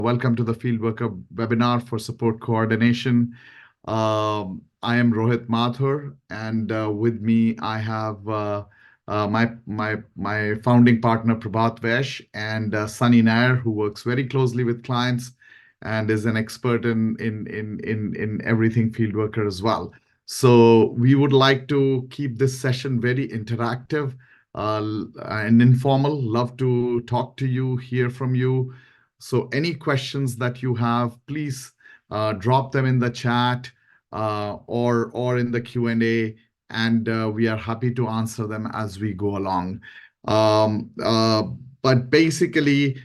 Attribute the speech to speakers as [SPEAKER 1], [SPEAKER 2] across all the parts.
[SPEAKER 1] Welcome to the FieldWorker webinar for support coordination. I am Rohit Mathur, and with me I have my founding partner Prabhat Vaish and Sunny Nair, who works very closely with clients and is an expert in everything FieldWorker as well. So we would like to keep this session very interactive and informal. Love to talk to you, hear from you. So any questions that you have, please drop them in the chat or in the Q&A, and we are happy to answer them as we go along. Um, uh, but basically,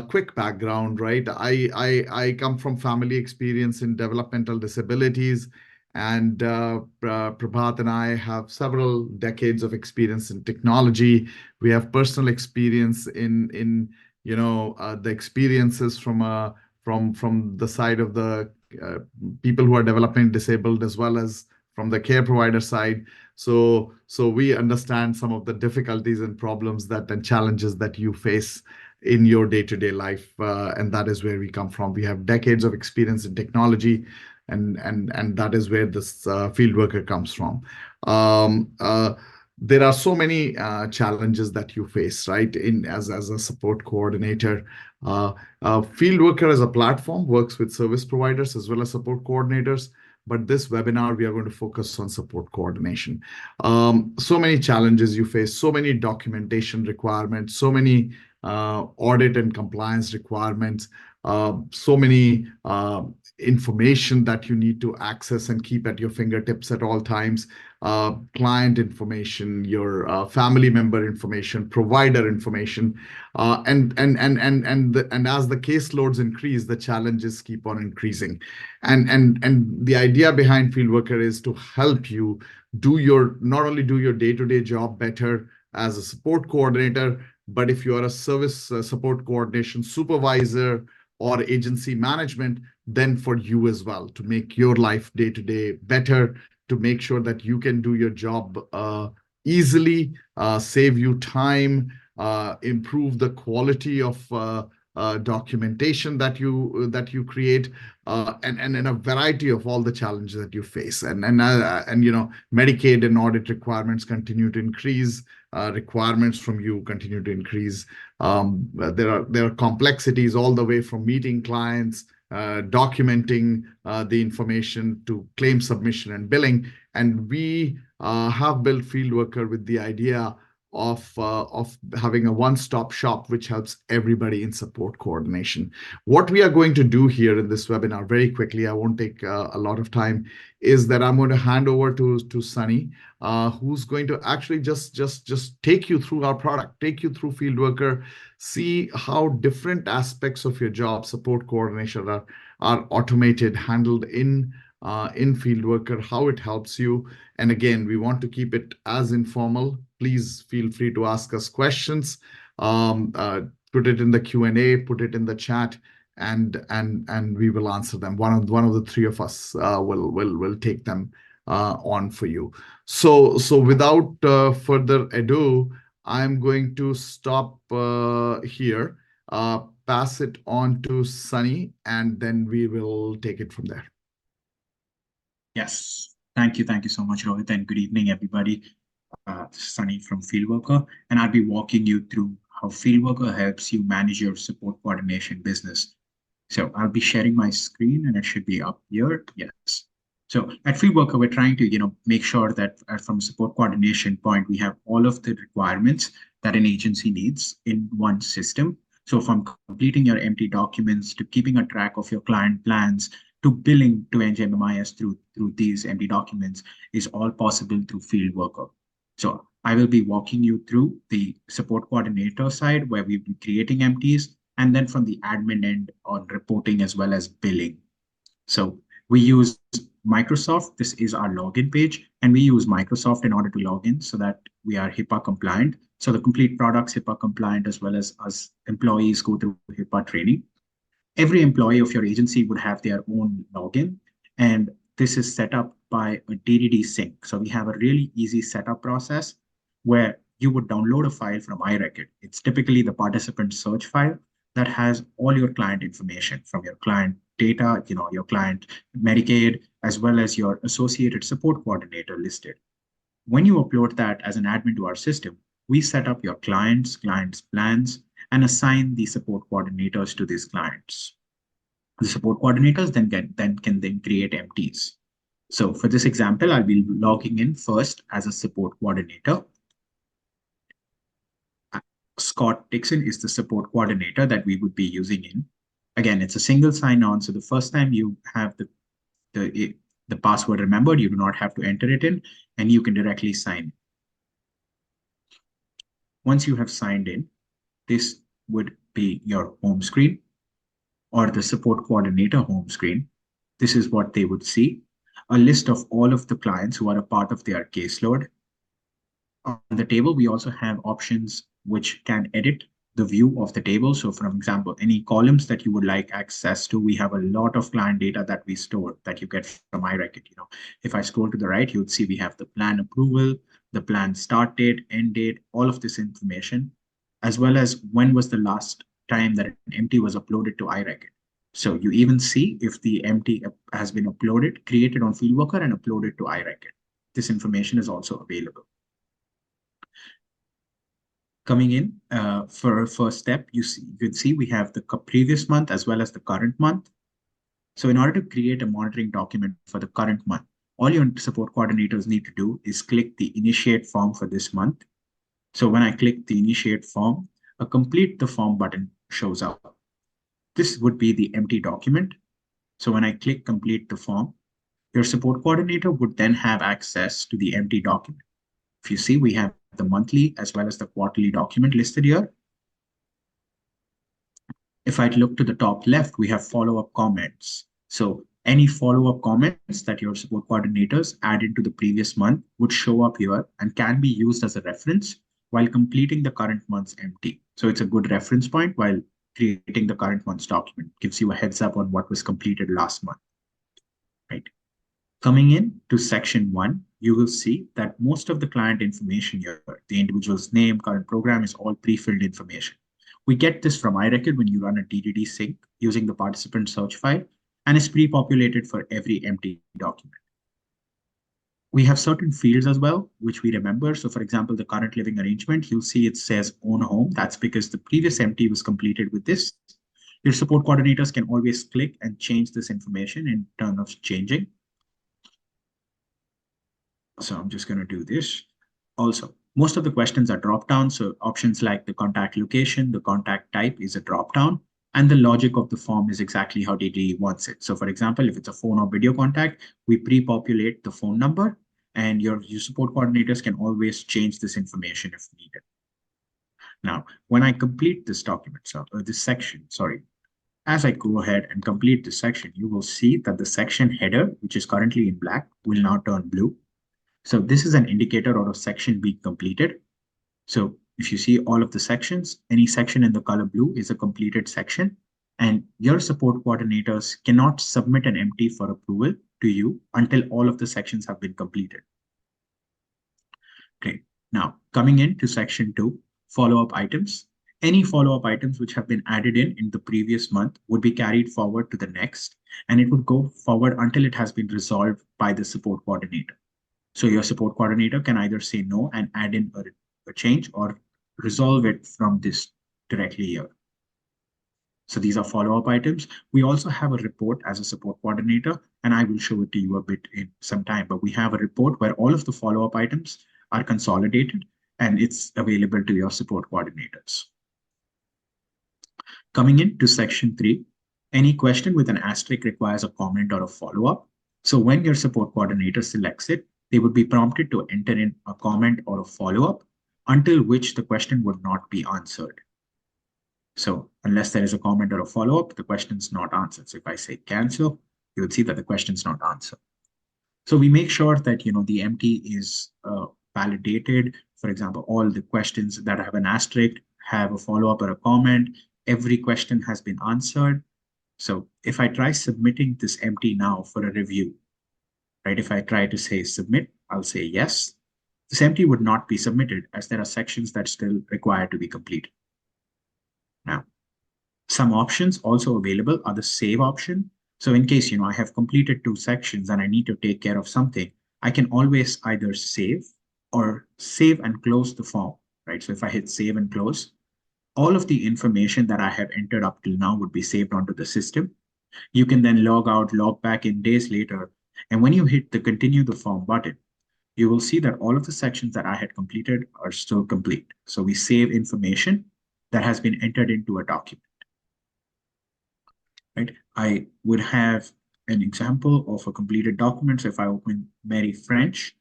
[SPEAKER 1] quick background, right? I come from family experience in developmental disabilities, and Prabhat and I have several decades of experience in technology. We have personal experience in the experiences from the side of the people who are developing disabled, as well as from the care provider side. So we understand some of the difficulties and problems and challenges that you face in your day-to-day life, and that is where we come from. We have decades of experience in technology, and that is where this field worker comes from. Um, uh, there are so many challenges that you face, right? As a support coordinator, field worker as a platform works with service providers as well as support coordinators. But this webinar, we are going to focus on support coordination. So many challenges you face, so many documentation requirements, so many audit and compliance requirements, so many information that you need to access and keep at your fingertips at all times. Client information, your family member information, provider information, and as the caseloads increase, the challenges keep on increasing. And the idea behind FieldWorker is to help you not only do your day-to-day job better as a support coordinator, but if you are a service support coordination supervisor or agency management, then for you as well, to make your life day-to-day better, to make sure that you can do your job easily, save you time, improve the quality of documentation that you create, and a variety of all the challenges that you face. And Medicaid and audit requirements continue to increase. Requirements from you continue to increase. There are complexities all the way from meeting clients, documenting the information, to claim submission and billing. And we have built FieldWorker with the idea of having a one-stop shop which helps everybody in support coordination. What we are going to do here in this webinar, very quickly, I won't take a lot of time, is that I'm going to hand over to Sunny, who's going to actually just take you through our product, take you through FieldWorker, see how different aspects of your job, support coordination, are automated, handled in FieldWorker, how it helps you. And again, we want to keep it as informal. Please feel free to ask us questions. Put it in the Q&A, put it in the chat, and we will answer them. One of the three of us will take them on for you. So without further ado, I'm going to stop here, pass it on to Sunny, and then we will take it from there.
[SPEAKER 2] Yes, thank you so much, Rohit, and good evening, everybody. This is Sunny from FieldWorker, and I'll be walking you through how FieldWorker helps you manage your support coordination business. So I'll be sharing my screen, and it should be up here. Yes. So at FieldWorker, we're trying to make sure that from a support coordination point, we have all of the requirements that an agency needs in one system. So from completing your empty documents to keeping a track of your client plans to billing to NGMMIS through these empty documents is all possible through FieldWorker. So I will be walking you through the support coordinator side, where we'll be creating empties, and then from the admin end on reporting as well as billing. So we use Microsoft. This is our login page, and we use Microsoft in order to log in so that we are HIPAA compliant. So the complete product's HIPAA compliant, as well as us employees go through HIPAA training. Every employee of your agency would have their own login, and this is set up by a DDD sync. So we have a really easy setup process where you would download a file from iRecord. It's typically the participant search file, that has all your client information from your client data, your client Medicaid, as well as your associated support coordinator listed. When you upload that as an admin to our system, we set up your clients' plans, and assign the support coordinators to these clients. The support coordinators then can create empties. So for this example, I'll be logging in first as a support coordinator. Scott Dixon is the support coordinator that we would be using in. Again, it's a single sign-on. So the first time you have the, the password remembered, you do not have to enter it in, and you can directly sign. Once you have signed in, this would be your home screen or the support coordinator home screen. This is what they would see: a list of all of the clients who are a part of their caseload. On the table, we also have options which can edit the view of the table. So for example, any columns that you would like access to, we have a lot of client data that we store that you get from iRecord. If I scroll to the right, you would see we have the plan approval, the plan start date, end date, all of this information, as well as when was the last time that an empty was uploaded to iRecord. So you even see if the empty has been uploaded, created on FieldWorker and uploaded to iRecord. This information is also available. Coming in for a first step, you could see we have the previous month as well as the current month. So in order to create a monitoring document for the current month, all your support coordinators need to do is click the initiate form for this month. So when I click the initiate form, a complete the form button shows up. This would be the empty document. So when I click complete the form, your support coordinator would then have access to the empty document. If you see, we have the monthly as well as the quarterly document listed here. If I look to the top left, we have follow-up comments. So any follow-up comments that your support coordinators add into the previous month would show up here and can be used as a reference while completing the current month's empty. So it's a good reference point while creating the current month's document. Gives you a heads up on what was completed last month, right? Coming in to section 1, you will see that most of the client information here, the individual's name, current program, is all pre-filled information. We get this from iRecord when you run a DDD sync using the participant search file, and is pre-populated for every empty document. We have certain fields as well, which we remember. So for example, the current living arrangement, you'll see it says own home. That's because the previous empty was completed with this. Your support coordinators can always click and change this information in terms of changing. So I'm just going to do this. Also, most of the questions are drop down. So options like the contact location, the contact type is a drop down, and the logic of the form is exactly how DDE wants it. So for example, if it's a phone or video contact, we pre-populate the phone number, and your support coordinators can always change this information if needed. Now, when I complete this document, this section, sorry, as I go ahead and complete this section, you will see that the section header, which is currently in black, will now turn blue. So this is an indicator of a section being completed. So if you see all of the sections, any section in the color blue is a completed section, and your support coordinators cannot submit an empty for approval to you until all of the sections have been completed. Great. Now, coming into section 2, follow-up items. Any follow-up items which have been added in the previous month would be carried forward to the next, and it would go forward until it has been resolved by the support coordinator. So your support coordinator can either say no and add in a change, or resolve it from this directly here. So these are follow-up items. We also have a report as a support coordinator, and I will show it to you a bit in some time, but we have a report where all of the follow-up items are consolidated and it's available to your support coordinators. Coming into section 3, any question with an asterisk requires a comment or a follow-up. So when your support coordinator selects it, they would be prompted to enter in a comment or a follow-up, until which the question would not be answered. So unless there is a comment or a follow-up, the question is not answered. So if I say cancel, you would see that the question is not answered. So we make sure that the empty is validated. For example, all the questions that have an asterisk have a follow-up or a comment. Every question has been answered. So if I try submitting this empty now for a review, right? If I try to say submit, I'll say yes. This empty would not be submitted as there are sections that still require to be completed. Now, Some options also available are the save option. So in case, I have completed 2 sections and I need to take care of something, I can always either save or save and close the form, right? So if I hit save and close, all of the information that I have entered up till now would be saved onto the system. You can then log out, log back in days later. And when you hit the continue the form button, you will see that all of the sections that I had completed are still complete. So we save information that has been entered into a document, right? I would have an example of a completed document. So if I open Mary French,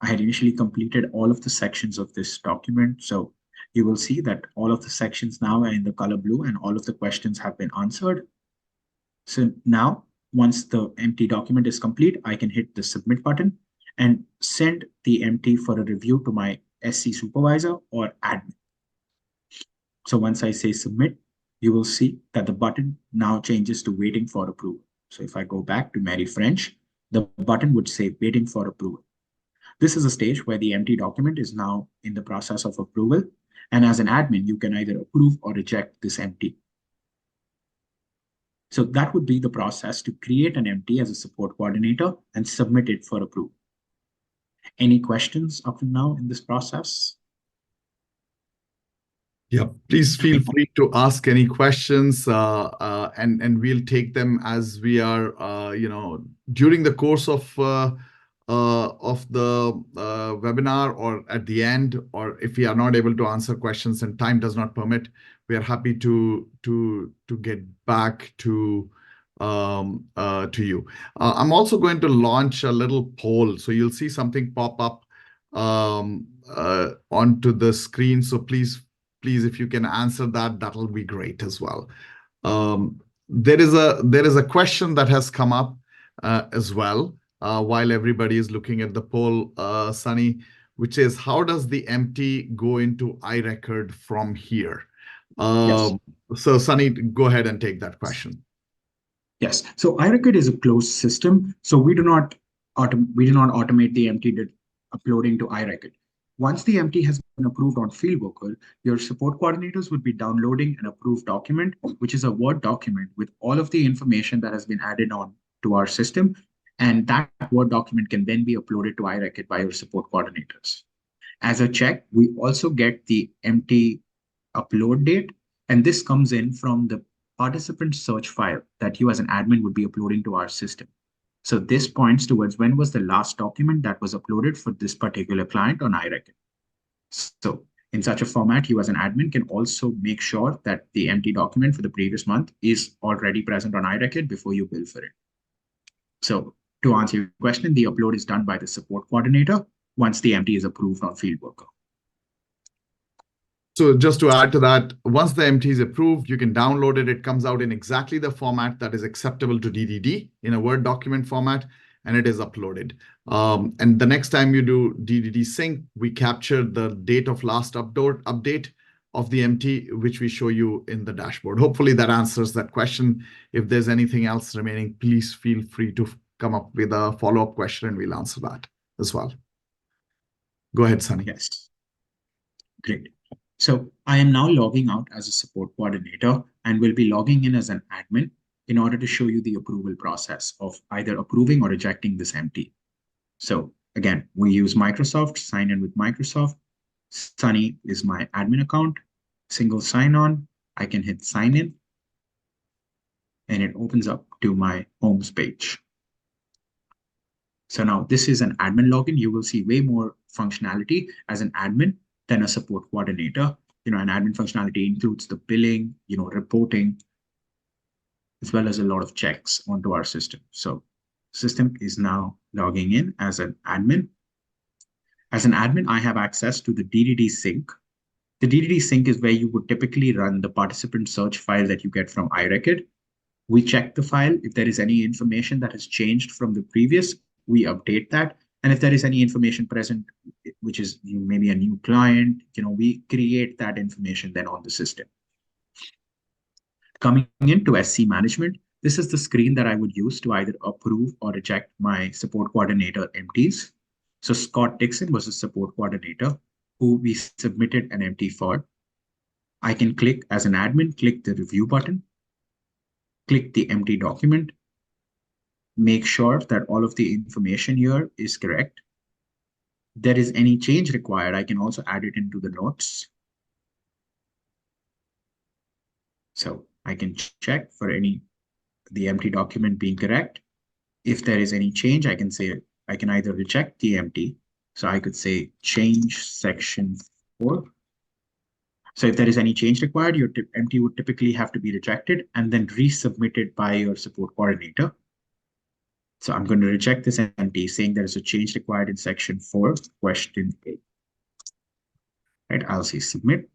[SPEAKER 2] I had initially completed all of the sections of this document. So you will see that all of the sections now are in the color blue and all of the questions have been answered. So now, once the empty document is complete, I can hit the submit button and send the empty for a review to my SC supervisor or admin. So once I say submit, you will see that the button now changes to waiting for approval. So if I go back to Mary French, the button would say waiting for approval. This is a stage where the empty document is now in the process of approval. And as an admin, you can either approve or reject this empty. So that would be the process to create an empty as a support coordinator and submit it for approval. Any questions up to now in this process?
[SPEAKER 1] Yeah, please feel free to ask any questions, and we'll take them as we are, during the course of the webinar or at the end, or if we are not able to answer questions and time does not permit, we are happy to get back to you. I'm also going to launch a little poll, so you'll see something pop up onto the screen. So please, if you can answer that, that'll be great as well. There is a question that has come up as well while everybody is looking at the poll, Sunny, which is how does the empty go into iRecord from here?
[SPEAKER 2] Yes.
[SPEAKER 1] So Sunny, go ahead and take that question.
[SPEAKER 2] Yes. So iRecord is a closed system. So we do not automate the empty uploading to iRecord. Once the empty has been approved on FieldWorker, your support coordinators would be downloading an approved document, which is a Word document with all of the information that has been added on to our system. And that Word document can then be uploaded to iRecord by your support coordinators. As a check, we also get the empty upload date, and this comes in from the participant search file that you as an admin would be uploading to our system. So this points towards when was the last document that was uploaded for this particular client on iRecord. So in such a format, you as an admin can also make sure that the empty document for the previous month is already present on iRecord before you bill for it. So to answer your question, the upload is done by the support coordinator once the empty is approved on FieldWorker.
[SPEAKER 1] So just to add to that, once the MT is approved, you can download it. It comes out in exactly the format that is acceptable to DDD in a Word document format, and it is uploaded. And the next time you do DDD sync, we capture the date of last update of the MT, which we show you in the dashboard. Hopefully that answers that question. If there's anything else remaining, please feel free to come up with a follow-up question and we'll answer that as well. Go ahead, Sunny.
[SPEAKER 2] Yes. Great. So I am now logging out as a support coordinator and will be logging in as an admin in order to show you the approval process of either approving or rejecting this empty. So again, we use Microsoft, sign in with Microsoft. Sunny is my admin account, single sign on. I can hit sign in and it opens up to my homes page. So now this is an admin login. You will see way more functionality as an admin than a support coordinator. An admin functionality includes the billing, reporting, as well as a lot of checks onto our system. So system is now logging in as an admin. As an admin, I have access to the DDD sync. The DDD sync is where you would typically run the participant search file that you get from iRecord. We check the file. If there is any information that has changed from the previous, we update that. And if there is any information present, which is maybe a new client, we create that information then on the system. Coming into SC management, this is the screen that I would use to either approve or reject my support coordinator empties. So Scott Dixon was a support coordinator who we submitted an empty for. I can click as an admin, click the review button. click the empty document, make sure that all of the information here is correct. There is any change required, I can also add it into the notes. So I can check for the empty document being correct. If there is any change, I can say, I can either reject the empty. So I could say change section 4. So if there is any change required, your empty would typically have to be rejected and then resubmitted by your support coordinator. So I'm going to reject this empty, saying there is a change required in section 4, question 8. Right, I'll say submit.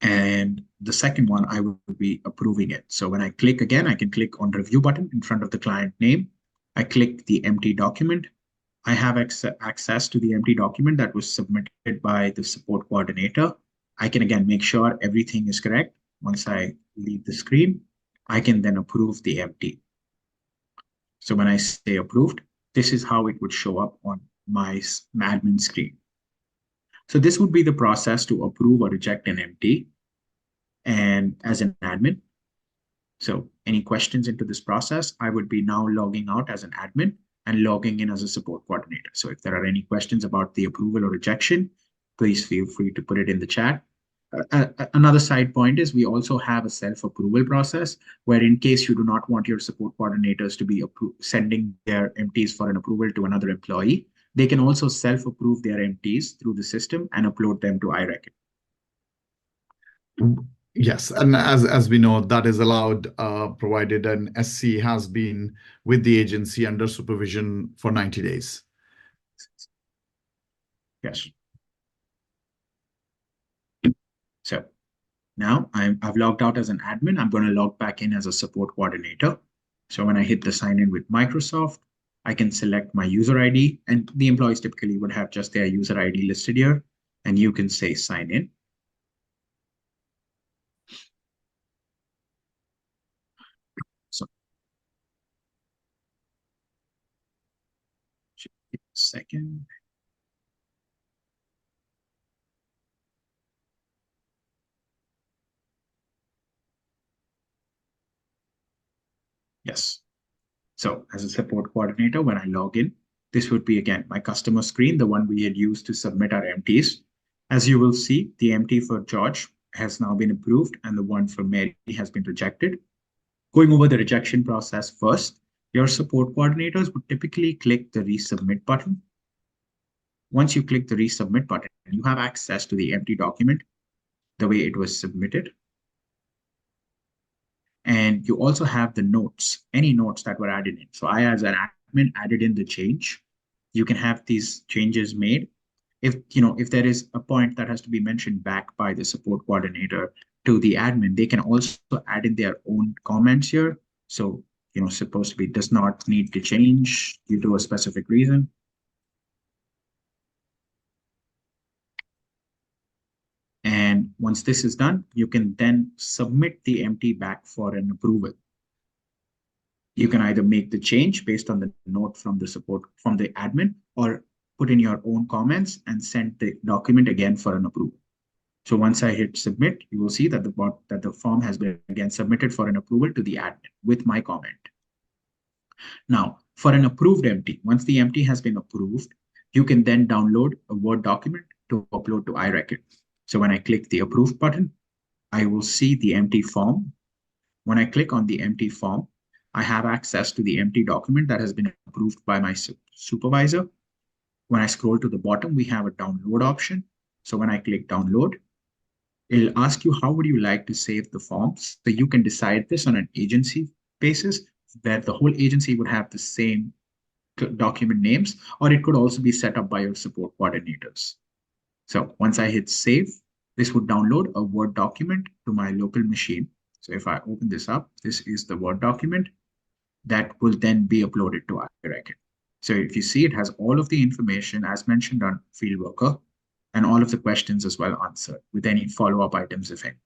[SPEAKER 2] And the second one, I will be approving it. So when I click again, I can click on review button in front of the client name. I click the empty document. I have access to the empty document that was submitted by the support coordinator. I can again make sure everything is correct. Once I leave the screen, I can then approve the empty. So when I say approved, this is how it would show up on my admin screen. So this would be the process to approve or reject an empty and as an admin. So any questions into this process, I would be now logging out as an admin and logging in as a support coordinator. So if there are any questions about the approval or rejection, please feel free to put it in the chat. Another side point is we also have a self-approval process where in case you do not want your support coordinators to be sending their empties for an approval to another employee, they can also self-approve their empties through the system and upload them to iReckon.
[SPEAKER 1] Yes, and as we know, that is allowed, provided an SC has been with the agency under supervision for 90 days.
[SPEAKER 2] Yes. So now I've logged out as an admin. I'm going to log back in as a support coordinator. So when I hit the sign in with Microsoft, I can select my user ID, and the employees typically would have just their user ID listed here, and you can say sign in. So give me a second. Yes. So as a support coordinator, when I log in, this would be again my customer screen, the one we had used to submit our empties. As you will see, the empty for George has now been approved and the one for Mary has been rejected. Going over the rejection process first, your support coordinators would typically click the resubmit button. Once you click the resubmit button, you have access to the empty document the way it was submitted. And you also have the notes, any notes that were added in. So I, as an admin, added in the change. You can have these changes made. If there is a point that has to be mentioned back by the support coordinator to the admin, they can also add in their own comments here. So, supposed to be does not need to change due to a specific reason. And once this is done, you can then submit the empty back for an approval. You can either make the change based on the note from the admin, or put in your own comments and send the document again for an approval. So once I hit submit, you will see that the form has been again submitted for an approval to the admin with my comment. Now, for an approved empty, once the empty has been approved, you can then download a Word document to upload to iReckon. So when I click the approved button, I will see the empty form. When I click on the empty form, I have access to the empty document that has been approved by my supervisor. When I scroll to the bottom, we have a download option. So when I click download, it'll ask you how would you like to save the forms. So you can decide this on an agency basis, that the whole agency would have the same document names, or it could also be set up by your support coordinators. So once I hit save, this would download a Word document to my local machine. So if I open this up, this is the Word document that will then be uploaded to iReckon. So if you see, it has all of the information as mentioned on FieldWorker and all of the questions as well answered with any follow-up items, if any.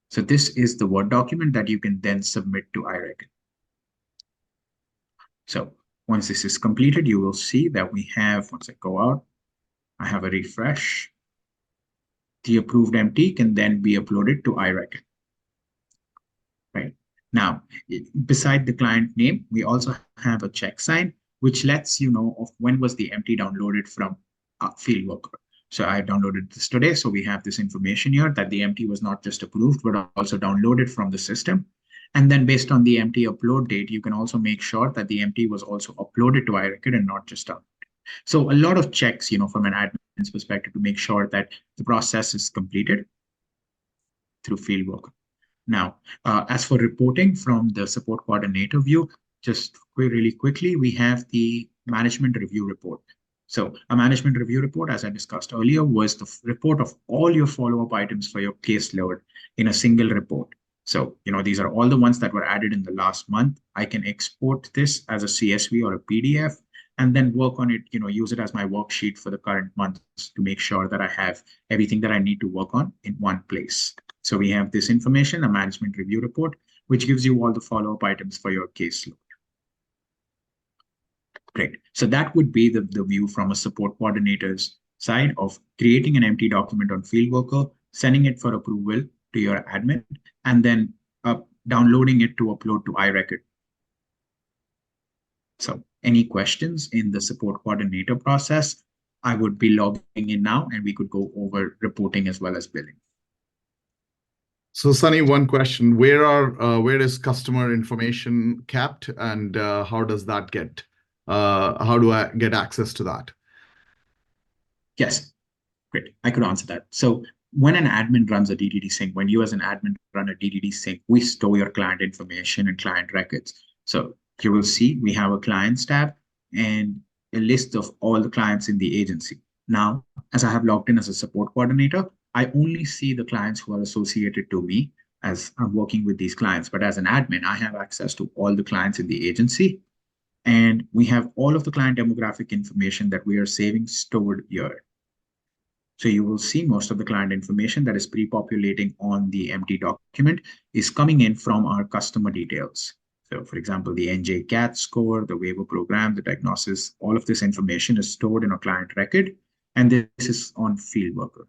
[SPEAKER 2] So this is the Word document that you can then submit to iReckon. So once this is completed, you will see that we have, once I go out, I have a refresh. The approved empty can then be uploaded to iReckon. Now, beside the client name, we also have a check sign, which lets you know of when was the empty downloaded from FieldWorker. So I downloaded this today. So we have this information here that the empty was not just approved, but also downloaded from the system. And then based on the empty upload date, you can also make sure that the empty was also uploaded to iRecord and not just downloaded. So a lot of checks, from an admin's perspective to make sure that the process is completed through FieldWorker. Now, as for reporting from the support coordinator view, just really quickly, we have the management review report. So a management review report, as I discussed earlier, was the report of all your follow-up items for your caseload in a single report. So, these are all the ones that were added in the last month. I can export this as a CSV or a PDF and then work on it, use it as my worksheet for the current month to make sure that I have everything that I need to work on in one place. So we have this information, a management review report, which gives you all the follow-up items for your caseload. Great. So that would be the view from a support coordinator's side of creating an empty document on FieldWorker, sending it for approval to your admin, and then downloading it to upload to iRecord. So any questions in the support coordinator process, I would be logging in now and we could go over reporting as well as billing.
[SPEAKER 1] So Sunny, one question: where is customer information kept, and how does that get? How do I get access to that?
[SPEAKER 2] Yes, great. I could answer that. So when an admin runs a DDD sync, when you as an admin run a DDD sync, we store your client information and client records. So you will see we have a clients tab and a list of all the clients in the agency. Now, as I have logged in as a support coordinator, I only see the clients who are associated to me as I'm working with these clients. But as an admin, I have access to all the clients in the agency. And we have all of the client demographic information that we are saving stored here. So you will see most of the client information that is pre-populating on the empty document is coming in from our customer details. So for example, the NJ CAT score, the waiver program, the diagnosis, all of this information is stored in a client record, and this is on FieldWorker.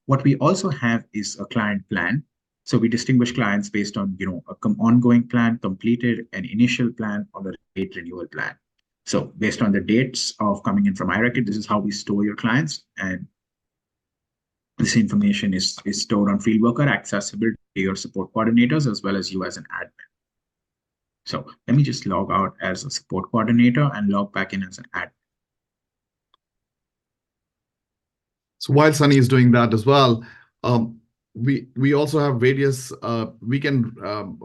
[SPEAKER 2] What we also have is a client plan. So we distinguish clients based on, an ongoing plan, completed, an initial plan, or the rate renewal plan. So based on the dates of coming in from iRecord, this is how we store your clients, and this information is stored on FieldWorker, accessible to your support coordinators as well as you as an admin. So let me just log out as a support coordinator and log back in as an admin.
[SPEAKER 1] So while Sunny is doing that as well, we also have various, we can,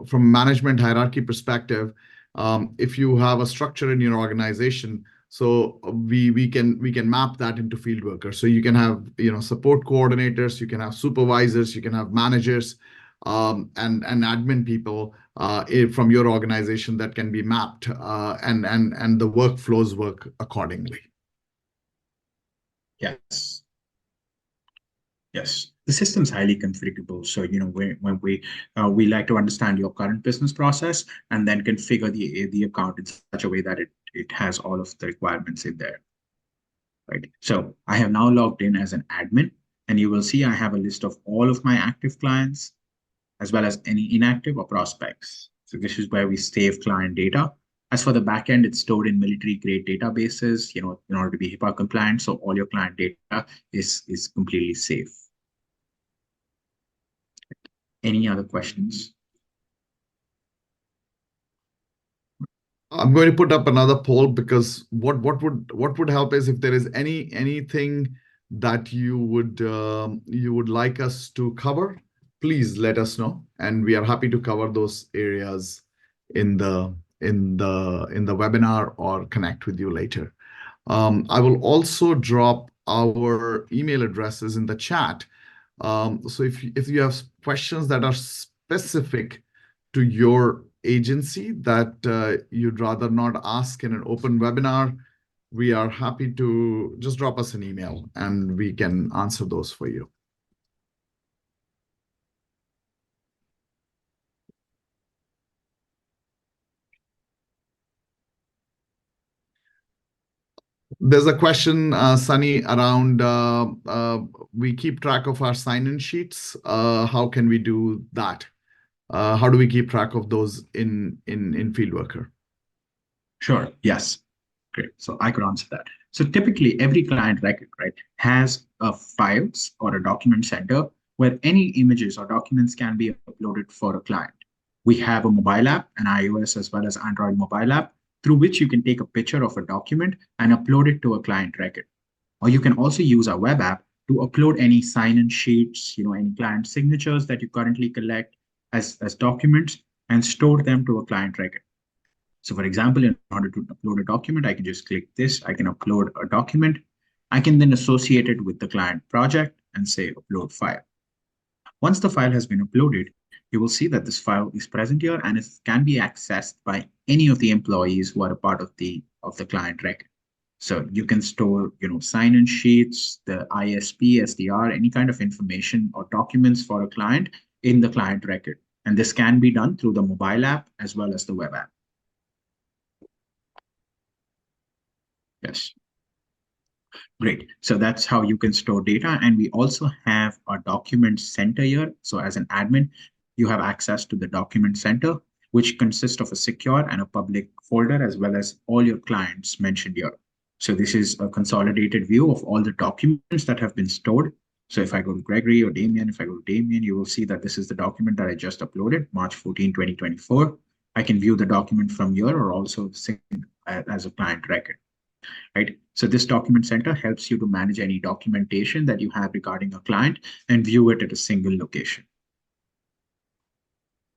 [SPEAKER 1] from management hierarchy perspective, if you have a structure in your organization, so we can map that into FieldWorker. So you can have support coordinators, you can have supervisors, you can have managers, and admin people from your organization that can be mapped, and the workflows work accordingly.
[SPEAKER 2] Yes. Yes, the system's highly configurable. So, when we like to understand your current business process and then configure the account in such a way that it has all of the requirements in there. Right. So I have now logged in as an admin, and you will see I have a list of all of my active clients as well as any inactive or prospects. So this is where we save client data. As for the backend, it's stored in military-grade databases, in order to be HIPAA compliant. So all your client data is completely safe. Any other questions?
[SPEAKER 1] I'm going to put up another poll, because what would help is if there is anything that you would like us to cover, please let us know, and we are happy to cover those areas in the webinar or connect with you later. I will also drop our email addresses in the chat. So if you have questions that are specific to your agency that you'd rather not ask in an open webinar, we are happy to just drop us an email and we can answer those for you. There's a question, Sunny, around we keep track of our sign-in sheets. How can we do that? How do we keep track of those in FieldWorker?
[SPEAKER 2] Sure. Yes. Great. So I could answer that. So typically every client record, right, has a files or a document center where any images or documents can be uploaded for a client. We have a mobile app, an iOS as well as Android mobile app, through which you can take a picture of a document and upload it to a client record. Or you can also use our web app to upload any sign-in sheets, any client signatures that you currently collect as documents and store them to a client record. So for example, in order to upload a document, I can just click this. I can upload a document. I can then associate it with the client project and say upload file. Once the file has been uploaded, you will see that this file is present here and it can be accessed by any of the employees who are a part of the client record. So you can store, sign-in sheets, the ISP, SDR, any kind of information or documents for a client in the client record. And this can be done through the mobile app as well as the web app. Yes. Great. So that's how you can store data. And we also have a document center here. So as an admin, you have access to the document center, which consists of a secure and a public folder, as well as all your clients mentioned here. So this is a consolidated view of all the documents that have been stored. So if I go to Gregory or Damien, if I go to Damien, you will see that this is the document that I just uploaded, March 14, 2024. I can view the document from here or also as a client record. Right? So this document center helps you to manage any documentation that you have regarding a client and view it at a single location.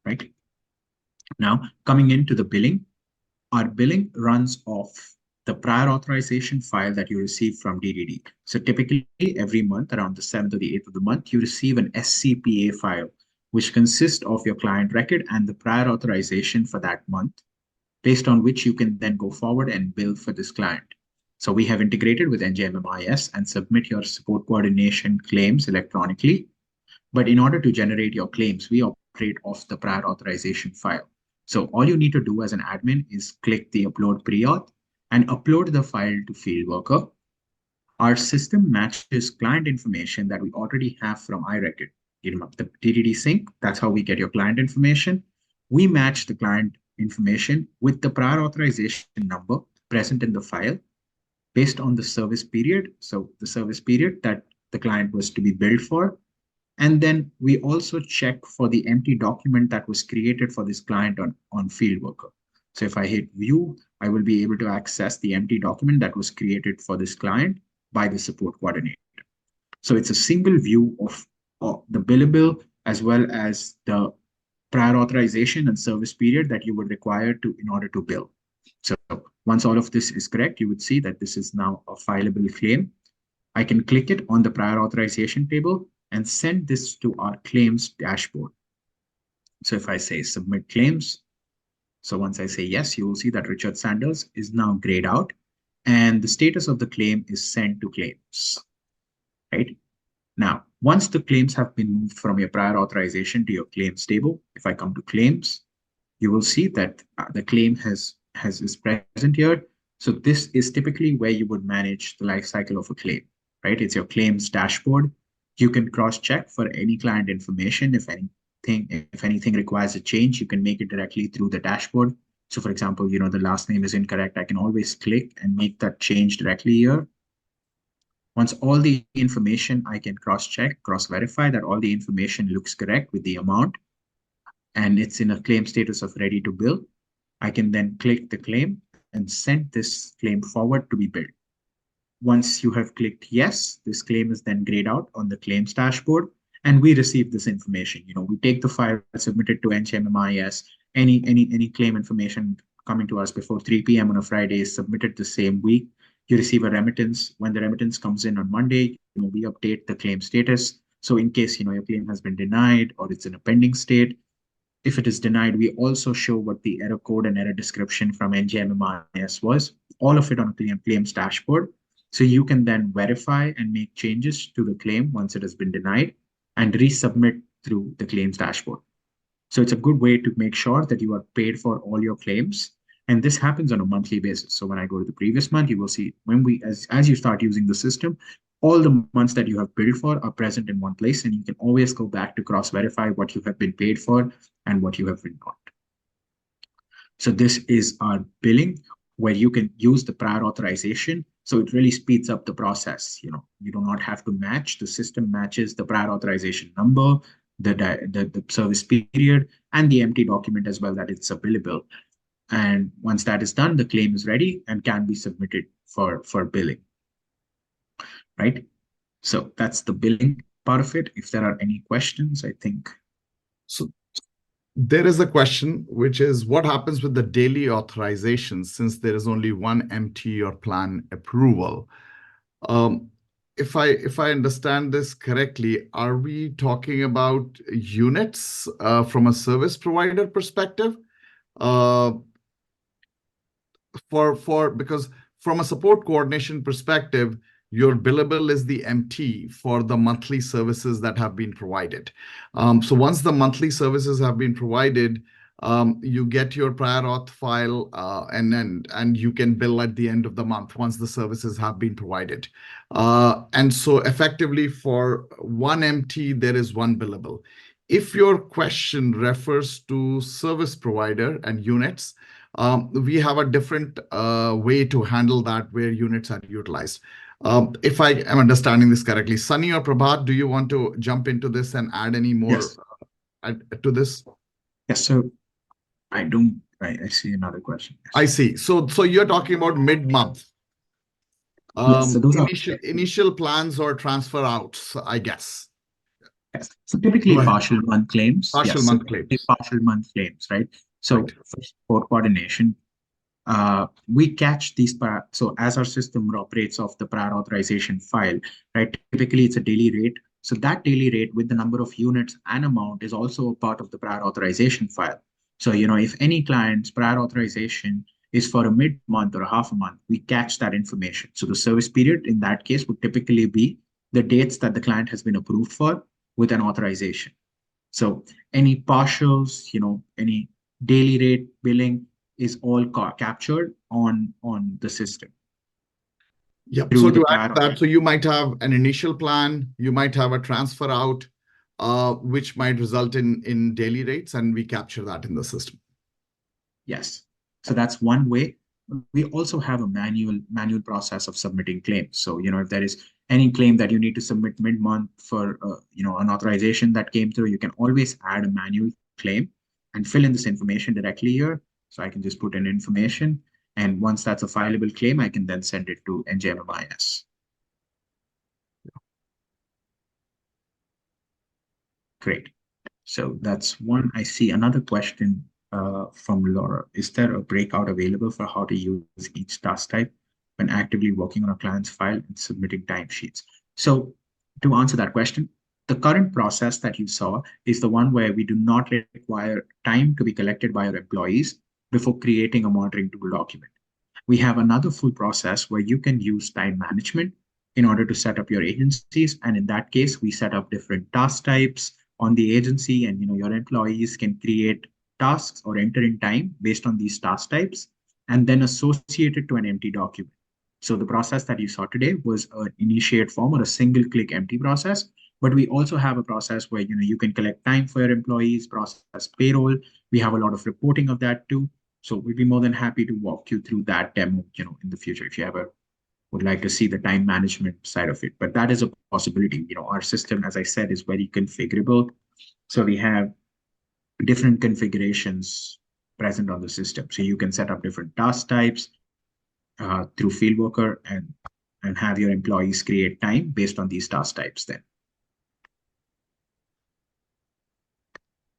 [SPEAKER 2] Right? Now, coming into the billing, our billing runs off the prior authorization file that you receive from DDD. So typically every month around the 7th or the 8th of the month, you receive an SCPA file, which consists of your client record and the prior authorization for that month, based on which you can then go forward and bill for this client. So we have integrated with NGMMIS and submit your support coordination claims electronically. But in order to generate your claims, we operate off the prior authorization file. So all you need to do as an admin is click the upload pre-auth and upload the file to FieldWorker. Our system matches client information that we already have from iRecord. The DDD sync, that's how we get your client information. We match the client information with the prior authorization number present in the file based on the service period. So the service period that the client was to be billed for. And then we also check for the empty document that was created for this client on FieldWorker. So if I hit view, I will be able to access the empty document that was created for this client by the support coordinator. So it's a single view of the billable as well as the prior authorization and service period that you would require in order to bill. So once all of this is correct, you would see that this is now a fileable claim. I can click it on the prior authorization table and send this to our claims dashboard. So if I say submit claims, so once I say yes, you will see that Richard Sanders is now grayed out and the status of the claim is sent to claims, right? Now, once the claims have been moved from your prior authorization to your claims table, if I come to claims, you will see that the claim is present here. So this is typically where you would manage the life cycle of a claim, right? It's your claims dashboard. You can cross-check for any client information. If anything requires a change, you can make it directly through the dashboard. So for example, the last name is incorrect. I can always click and make that change directly here. Once all the information, I can cross-check, cross-verify that all the information looks correct with the amount and it's in a claim status of ready to bill. I can then click the claim and send this claim forward to be billed. Once you have clicked yes, this claim is then grayed out on the claims dashboard and we receive this information. We take the file, submit it to NGMMIS, any claim information coming to us before 3 p.m. on a Friday is submitted the same week. You receive a remittance. When the remittance comes in on Monday, we update the claim status. So in case, your claim has been denied or it's in a pending state, if it is denied, we also show what the error code and error description from NGMMIS was, all of it on a claims dashboard. So you can then verify and make changes to the claim once it has been denied and resubmit through the claims dashboard. So it's a good way to make sure that you are paid for all your claims. And this happens on a monthly basis. So when I go to the previous month, you will see as you start using the system, all the months that you have billed for are present in one place, and you can always go back to cross-verify what you have been paid for and what you have been not. So this is our billing where you can use the prior authorization. So it really speeds up the process. You do not have to match. The system matches the prior authorization number, the service period, and the empty document as well that it's billable. And once that is done, the claim is ready and can be submitted for billing, right? So that's the billing part of it. If there are any questions, I think.
[SPEAKER 1] So there is a question, which is what happens with the daily authorizations since there is only one MT or plan approval? If I understand this correctly, are we talking about units from a service provider perspective? Because from a support coordination perspective, your billable is the MT for the monthly services that have been provided. So once the monthly services have been provided, you get your prior auth file, and you can bill at the end of the month once the services have been provided. And so effectively for one MT, there is one billable. If your question refers to service provider and units, we have a different way to handle that where units are utilized. If I am understanding this correctly, Sunny or Prabhat, do you want to jump into this and add any more
[SPEAKER 2] Yes.
[SPEAKER 1] To this?
[SPEAKER 2] Yes. So I see another question. Yes.
[SPEAKER 1] I see. So you're talking about mid-month.
[SPEAKER 2] Yes. So those are
[SPEAKER 1] Initial plans or transfer outs, I guess.
[SPEAKER 2] yes. So typically partial month claims.
[SPEAKER 1] Partial
[SPEAKER 2] Yes.
[SPEAKER 1] month
[SPEAKER 2] So
[SPEAKER 1] claims.
[SPEAKER 2] partial month claims, right? So
[SPEAKER 1] Right.
[SPEAKER 2] for support coordination, we catch these so as our system operates off the prior authorization file, right? Typically it's a daily rate. So that daily rate with the number of units and amount is also a part of the prior authorization file. So, if any client's prior authorization is for a mid-month or a half a month, we catch that information. So the service period in that case would typically be the dates that the client has been approved for with an authorization. So any partials, any daily rate billing is all captured on the system.
[SPEAKER 1] Yep.
[SPEAKER 2] Through
[SPEAKER 1] So
[SPEAKER 2] the
[SPEAKER 1] to add
[SPEAKER 2] prior
[SPEAKER 1] to that, so you might have an initial plan, you might have a transfer out, which might result in daily rates, and we capture that in the system.
[SPEAKER 2] Yes. So that's one way. We also have a manual process of submitting claims. So, if there is any claim that you need to submit mid-month for, an authorization that came through, you can always add a manual claim and fill in this information directly here. So I can just put in information. And once that's a fileable claim, I can then send it to NJMMIS. Great. So that's one. I see another question from Laura. Is there a breakout available for how to use each task type when actively working on a client's file and submitting timesheets? So to answer that question, the current process that you saw is the one where we do not require time to be collected by our employees before creating a monitoring tool document. We have another full process where you can use time management in order to set up your agencies. And in that case, we set up different task types on the agency, and your employees can create tasks or enter in time based on these task types and then associate it to an empty document. So the process that you saw today was an initiate form or a single click empty process. But we also have a process where you can collect time for your employees, process payroll. We have a lot of reporting of that too. So we'd be more than happy to walk you through that demo, in the future if you ever would like to see the time management side of it. But that is a possibility. Our system, as I said, is very configurable. So we have different configurations present on the system. So you can set up different task types through FieldWorker and have your employees create time based on these task types then.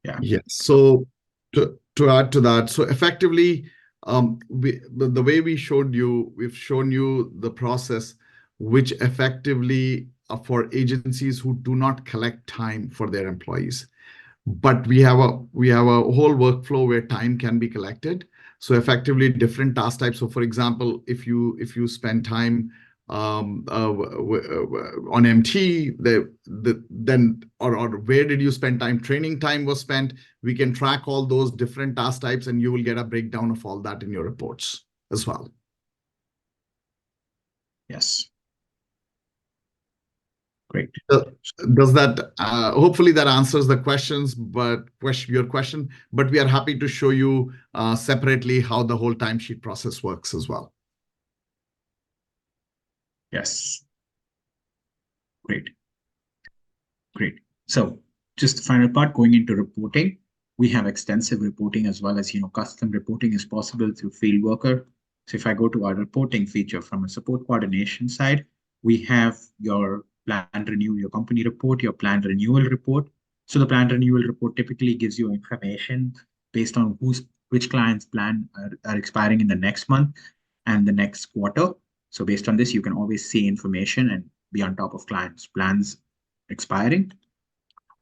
[SPEAKER 2] Yeah.
[SPEAKER 1] Yes. So to add to that, so effectively, the way we've shown you the process, which effectively for agencies who do not collect time for their employees. But we have a whole workflow where time can be collected. So effectively different task types. So for example, if you spend time on MT, then or where did you spend time? Training time was spent. We can track all those different task types, and you will get a breakdown of all that in your reports as well.
[SPEAKER 2] Yes. Great.
[SPEAKER 1] Uh, Does that hopefully that answers the questions, but your question, but we are happy to show you separately how the whole timesheet process works as well.
[SPEAKER 2] Yes. Great. Great. So just the final part, going into reporting, we have extensive reporting as well as, custom reporting is possible through FieldWorker. So if I go to our reporting feature from a support coordination side, we have your plan renew, your company report, your plan renewal report. So the plan renewal report typically gives you information based on which clients' plan are expiring in the next month and the next quarter. So based on this, you can always see information and be on top of clients' plans expiring.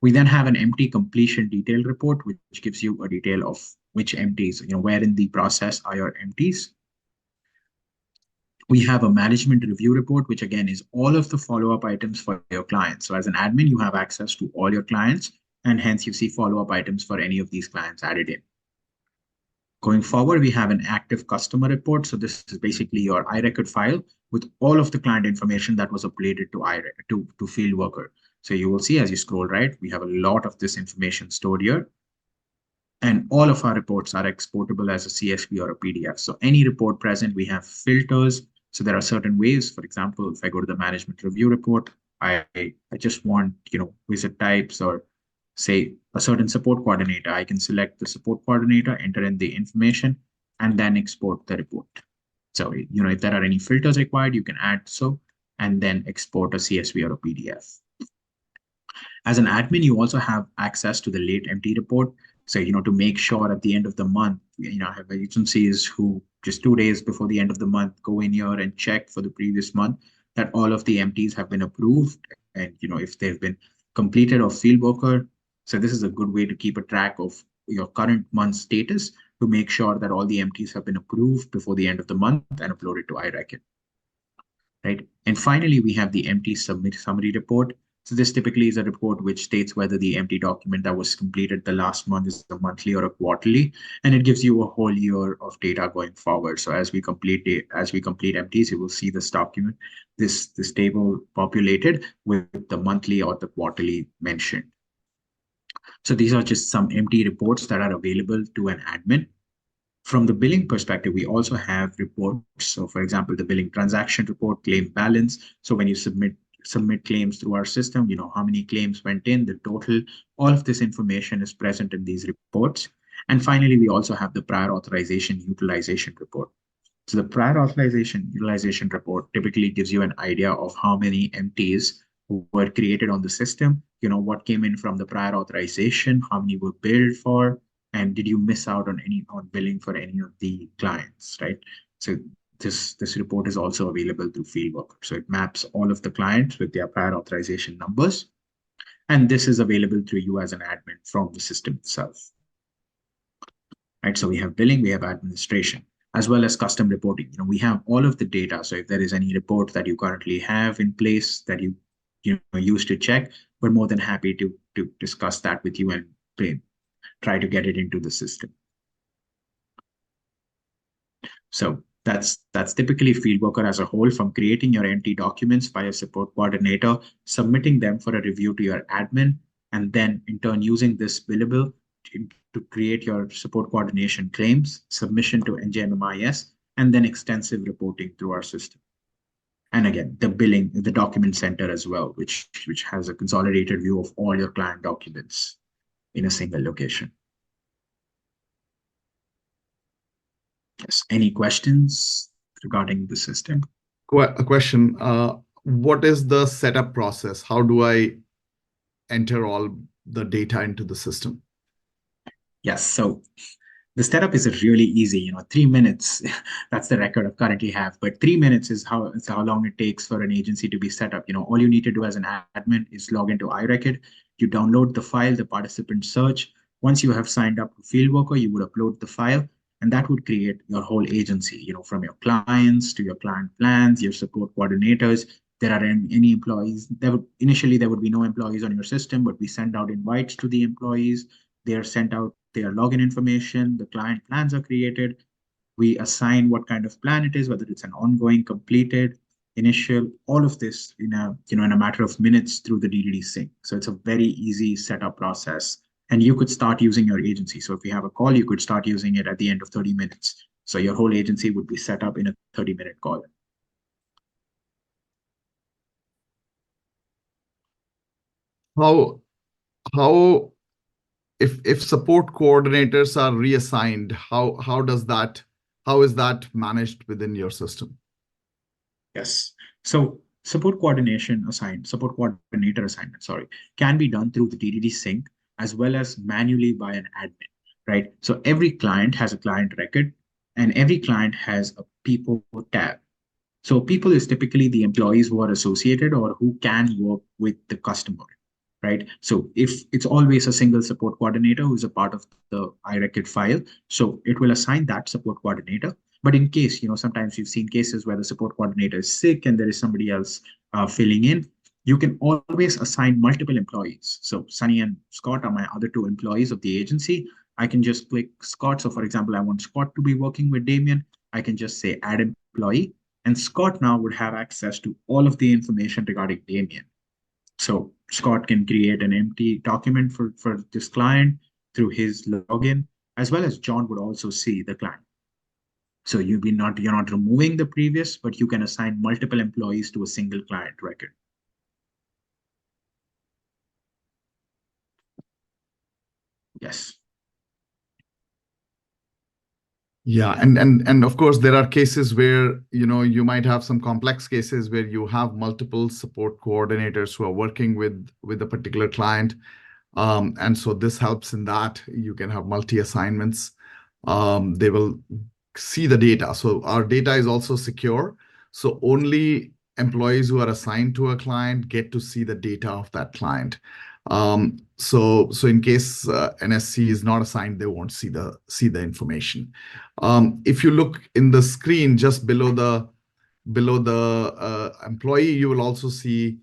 [SPEAKER 2] We then have an empty completion detail report, which gives you a detail of which empties, where in the process are your empties. We have a management review report, which again is all of the follow-up items for your clients. So as an admin, you have access to all your clients, and hence you see follow-up items for any of these clients added in. Going forward, we have an active customer report. So this is basically your iRecord file with all of the client information that was uploaded to FieldWorker. So you will see as you scroll right, we have a lot of this information stored here. And all of our reports are exportable as a CSV or a PDF. So any report present, we have filters. So there are certain ways. For example, if I go to the management review report, I just want, visit types or say a certain support coordinator. I can select the support coordinator, enter in the information, and then export the report. So, if there are any filters required, you can add so, and then export a CSV or a PDF. As an admin, you also have access to the late empty report. So, to make sure at the end of the month, I have agencies who just 2 days before the end of the month go in here and check for the previous month that all of the empties have been approved and, if they've been completed or field worker. So this is a good way to keep a track of your current month status to make sure that all the empties have been approved before the end of the month and uploaded to iRecord. Right. And finally, we have the empty submit summary report. So this typically is a report which states whether the empty document that was completed the last month is a monthly or a quarterly, and it gives you a whole year of data going forward. So as we complete empties, you will see this document, this table populated with the monthly or the quarterly mentioned. So these are just some empty reports that are available to an admin. From the billing perspective, we also have reports. So for example, the billing transaction report, claim balance. So when you submit claims through our system, how many claims went in, the total, all of this information is present in these reports. And finally, we also have the prior authorization utilization report. So the prior authorization utilization report typically gives you an idea of how many MTs were created on the system, what came in from the prior authorization, how many were billed for, and did you miss out on billing for any of the clients, right? So this report is also available through FieldWorker. So it maps all of the clients with their prior authorization numbers. And this is available through you as an admin from the system itself. Right? So we have billing, we have administration, as well as custom reporting. We have all of the data. So if there is any report that you currently have in place that you use to check, we're more than happy to discuss that with you and try to get it into the system. So that's typically FieldWorker as a whole, from creating your empty documents by a support coordinator, submitting them for a review to your admin, and then in turn using this billable to create your support coordination claims, submission to NJMMIS, and then extensive reporting through our system. And again, the billing, the document center as well, which has a consolidated view of all your client documents in a single location. Yes. Any questions regarding the system?
[SPEAKER 1] A question. What is the setup process? How do I enter all the data into the system?
[SPEAKER 2] Yes. So the setup is really easy. 3 minutes. That's the record I currently have. But 3 minutes is how long it takes for an agency to be set up. All you need to do as an admin is log into iRecord. You download the file, the participant search. Once you have signed up to FieldWorker, you would upload the file, and that would create your whole agency. From your clients to your client plans, your support coordinators. There are any employees. Initially there would be no employees on your system, but we send out invites to the employees. They are sent out their login information, the client plans are created. We assign what kind of plan it is, whether it's an ongoing, completed, initial, all of this in a matter of minutes through the DDD sync. So it's a very easy setup process. And you could start using your agency. So if you have a call, you could start using it at the end of 30 minutes. So your whole agency would be set up in a 30-minute call.
[SPEAKER 1] How how if support coordinators are reassigned, how is that managed within your system?
[SPEAKER 2] Yes. So support coordinator assignment, sorry, can be done through the DDD sync as well as manually by an admin, right? So every client has a client record and every client has a people tab. So people is typically the employees who are associated or who can work with the customer, right? So if it's always a single support coordinator who is a part of the iRecord file, so it will assign that support coordinator. But in case, sometimes you've seen cases where the support coordinator is sick and there is somebody else filling in, you can always assign multiple employees. So Sunny and Scott are my other two employees of the agency. I can just click Scott. So for example, I want Scott to be working with Damien. I can just say add employee. And Scott now would have access to all of the information regarding Damien. So Scott can create an empty document for this client through his login, as well as John would also see the client. So you're not removing the previous, but you can assign multiple employees to a single client record. Yes.
[SPEAKER 1] Yeah, and of course there are cases where you might have some complex cases where you have multiple support coordinators who are working with a particular client. And so this helps in that you can have multi assignments. They will see the data. So our data is also secure. So only employees who are assigned to a client get to see the data of that client. So in case NSC is not assigned, they won't see the information. If you look in the screen just below the employee, you will also see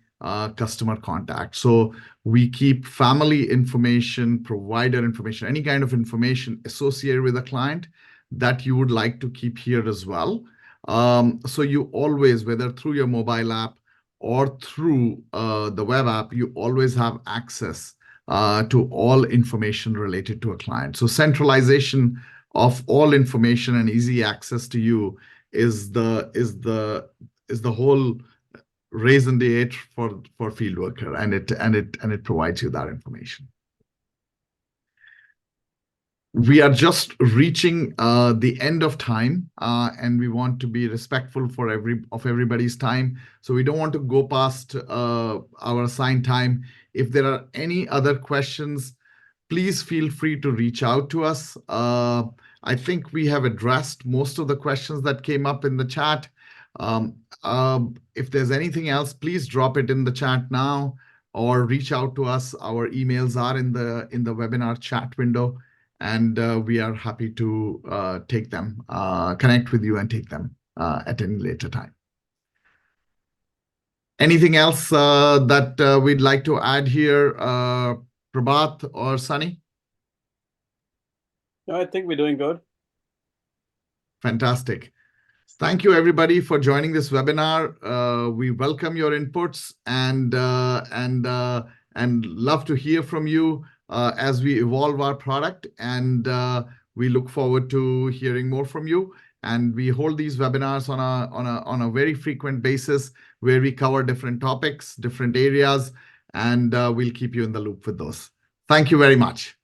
[SPEAKER 1] customer contact. So we keep family information, provider information, any kind of information associated with a client that you would like to keep here as well. So you always, whether through your mobile app or through the web app, you always have access to all information related to a client. So centralization of all information and easy access to you is the whole raison d'etre for FieldWorker, and it provides you that information. We are just reaching the end of time, and we want to be respectful for everybody's time. So we don't want to go past our assigned time. If there are any other questions, please feel free to reach out to us. I think we have addressed most of the questions that came up in the chat. If there's anything else, please drop it in the chat now or reach out to us. Our emails are in the webinar chat window, and we are happy to take them, connect with you and take them at any later time. Anything else that we'd like to add here, Prabhat or Sunny?
[SPEAKER 3] No, I think we're doing good.
[SPEAKER 1] Fantastic. Thank you, everybody, for joining this webinar. We welcome your inputs and love to hear from you as we evolve our product. And we look forward to hearing more from you. And we hold these webinars on a very frequent basis where we cover different topics, different areas, and we'll keep you in the loop with those. Thank you very much.